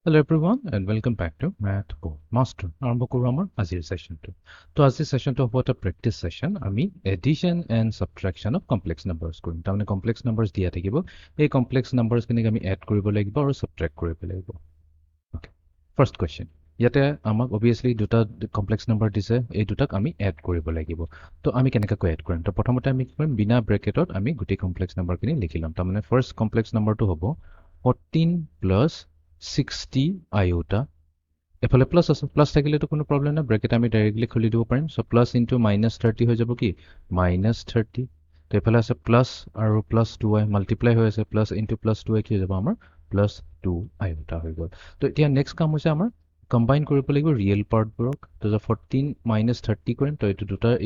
Hello everyone and welcome back to Math Board Master. আৰম্ভ কৰোঁ আমাৰ আজিৰ সেশনটো। তো আজিৰ সেশনটো হ'ব এটা প্ৰেক্টিস সেশন। আমি addition and subtraction of complex numbers কৰিম। তাৰমানে কমপ্লেক্স নাম্বাৰছ দিয়া থাকিব। এই কমপ্লেক্স নাম্বাৰছখিনিক আমি এড কৰিব লাগিব আৰু সাবট্ৰেক্ট কৰিব লাগিব। ওকে। First question. ইয়াতে আমাক অবভিয়াসলি দুটা কমপ্লেক্স নাম্বাৰ দিছে। এই দুটাক আমি এড কৰিব লাগিব। তো আমি কেনেকৈ এড কৰিম? তো প্ৰথমতে আমি কি কৰিম? বিনা ব্ৰেকেটত আমি গোটেই কমপ্লেক্স নাম্বাৰখিনি লিখি ল'ম। তাৰমানে ফাৰ্স্ট কমপ্লেক্স নাম্বাৰটো হ'ব 14 প্লাছ 60 iota. এফালে প্লাস আছে, প্লাস থাকিলেতো কোনো প্ৰবলেম নাই, ব্ৰেকেট আমি ডাইৰেক্টলি খুলি দিব পাৰিম। সো প্লাস ইনটু -30 হৈ যাব কি -30। তো এফালে আছে প্লাস আৰু প্লাস 2i মাল্টিপ্লাই হৈ আছে, প্লাস ইনটু প্লাস 2i কি হৈ যাব আমাৰ +2 iota হৈ গ'ল। তো এতিয়া নেক্সট কাম হৈছে আমাৰ কম্বাইন কৰিব লাগিব ৰিয়েল পাৰ্টবোৰক। তো 14 -30 কৰিম, তো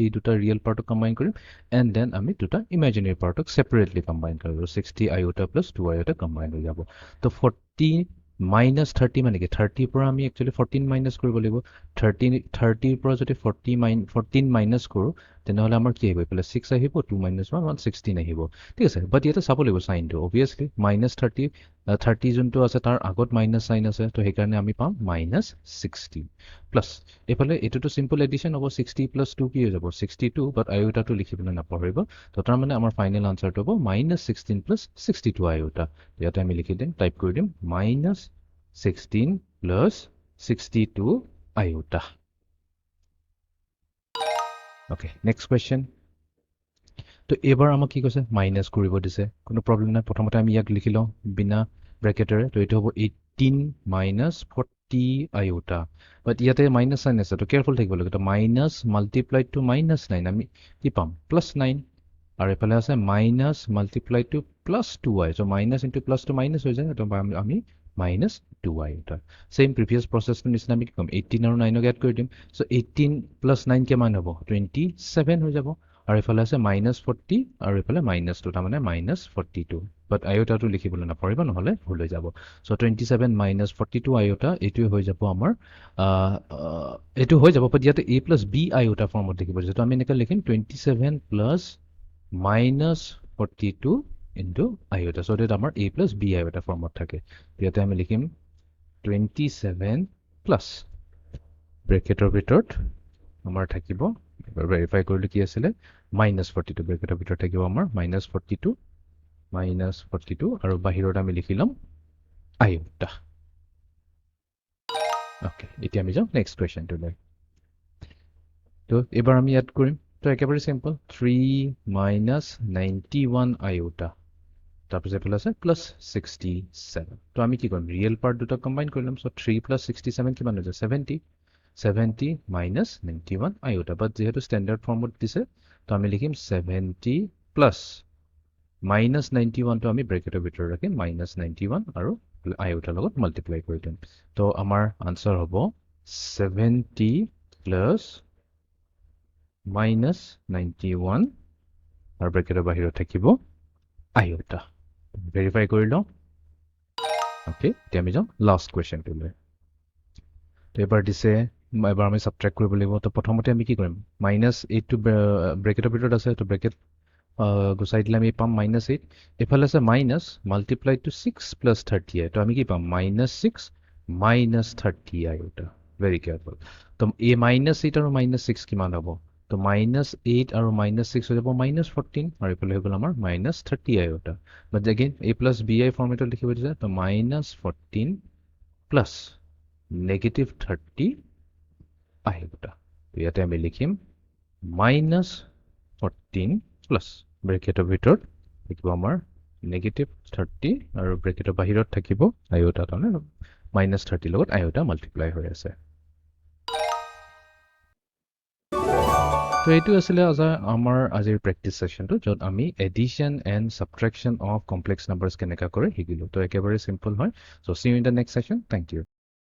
এই দুটা ৰিয়েল পাৰ্টক কম্বাইন কৰিম এণ্ড দেন আমি দুটা ইমাজিনেৰী পাৰ্টক সেপাৰেটলি কম্বাইন কৰিম। 60 iota + 2 iota কম্বাইন হৈ যাব। তো 40 -30 মানে কি 30 পৰা আমি একচুয়ালি 14 মাইনাস কৰিব লাগিব। 30 পৰা যদি 14 মাইনাস কৰোঁ তেনেহ'লে আমাৰ কি আহিব? এইফালে 6 আহিব, 2 - 1 116 আহিব। ঠিক আছে, বাট ইয়াতে চাব লাগিব সাইনটো। অবভিয়াসলি -30 যোনটো আছে তাৰ আগত মাইনাস সাইন আছে, তো সেইকাৰণে আমি পাম -60 প্লাস এইফালে এইটোতো সিম্পল এডিশন হ'ব। 60 + 2 কি হৈ যাব 62, বাট আয়োটাটো লিখিবলৈ নাপাহৰিব। তো তাৰ মানে আমাৰ ফাইনেল আনসাৰটো হ'ব -16 + 62 আয়োটা। ইয়াতে আমি লিখি দিম, টাইপ কৰি দিম -16 + 62 iota. Okay, next question. তো এবাৰ আমাক কি কৈছে? মাইনাস কৰিব দিছে। কোনো প্ৰবলেম নাই, প্ৰথমতে আমি ইয়াক লিখি লওঁ বিনা ব্ৰেকেটেৰে। তো এইটো হ'ব 18 - 40 iota। বাট ইয়াতে মাইনাস সাইন আছে, তো কেয়াৰফুল থাকিব লাগিব। তো মাইনাস মাল্টিপ্লাইড টু -9 আমি কি পাম? +9। আৰু এফালে আছে minus multiplied to +2i। So minus into plus to minus হৈ যায়, তো আমি -2 iota। সেম প্ৰিভিয়াস প্ৰসেছটো নিচিনা আমি কি কৰিম? 18 আৰু 9ক এড কৰি দিম। সো 18 + 9 কিমান হ'ব? 27 হৈ যাব। আৰু এফালে আছে -40 আৰু এফালে -2, তাৰমানে -42। বাট আয়োটাটো লিখিবলৈ নাপাহৰিব, নহ'লে ভুল হৈ যাব। সো 27 - 42 আয়োটা এইটোৱে হৈ যাব আমাৰ এইটো হৈ যাব। বাট ইয়াতে a + b আয়োটা ফৰ্মত লিখিব দিছে। তো আমি এনেকৈ লিখিম 27 + -42 ইনটু আয়োটা। সো এটা আমাৰ a + b আয়োটা ফৰ্মত থাকে। ইয়াতে আমি লিখিম 27 প্লাস ব্ৰেকেটৰ ভিতৰত আমাৰ থাকিব, এবাৰ ভেৰিফাই কৰিলে কি আছিলে, -42 ব্ৰেকেটৰ ভিতৰত থাকিব আমাৰ -42 আৰু বাহিৰত আমি লিখি ল'ম আয়োটা। ওকে, এতিয়া আমি যাওঁ নেক্সট কুৱেশ্যনটোলৈ। তো এবাৰ আমি ইয়াত কৰিম। তো একেবাৰে সিম্পল, 3 - 91 iota। তাৰপিছত এইফালে আছে +67। তো আমি কি কৰিম? ৰিয়েল পাৰ্ট দুটা কম্বাইন কৰি ল'ম। সো 3 + 67 কিমান হৈ যায়? 70 - -91 iota। বাট যেহেতু স্ট্যান্ডার্ড ফৰ্মত দিছে, তো আমি লিখিম 70 প্লাস -91 টো আমি ব্ৰেকেটৰ ভিতৰত ৰাখিম, -91 আৰু আয়োটাৰ লগত মাল্টিপ্লাই কৰি দিম। তো আমাৰ আনসাৰ হ'ব 70 প্লাস -91 আৰু ব্ৰেকেটৰ বাহিৰত থাকিব আয়োটা। ভেৰিফাই কৰি লওঁ। ওকে, এতিয়া আমি যাওঁ লাষ্ট কুৱেশ্যনটোলৈ। তো এবাৰ দিছে, এবাৰ আমি সাবট্ৰেক্ট কৰিব লাগিব। তো প্ৰথমতে আমি কি কৰিম? -8 টো ব্ৰেকেটৰ ভিতৰত আছে, তো ব্ৰেকেট গুচাই দিলে আমি পাম -8। এফালে আছে মাইনাস মাল্টিপ্লাইড টু 6 + 30i। তো আমি কি পাম? -6 - 30 iota। Very careful. তো এই -8 আৰু -6 কিমান হ'ব? তো -8 আৰু -6 হৈ যাব -14, আৰু এইফালে হৈ গ'ল আমাৰ -30 iota। But again a + bi ফৰ্মেটত লিখিব দিছে। তো -14 প্লাস -30 iota। তো ইয়াতে আমি লিখিম -14 প্লাস ব্ৰেকেটৰ ভিতৰত থাকিব আমাৰ -30 আৰু ব্ৰেকেটৰ বাহিৰত থাকিব আয়োটা, তাৰমানে -30 লগত আয়োটা মাল্টিপ্লাই হৈ আছে। তো এইটো আছিলে আমাৰ আজিৰ প্ৰেক্টিছ সেশনটো, য'ত আমি addition and subtraction of complex numbers কেনেকৈ কৰে শিকিলোঁ। তো একেবাৰে সিম্পল হয়। So see you in the next session. Thank U.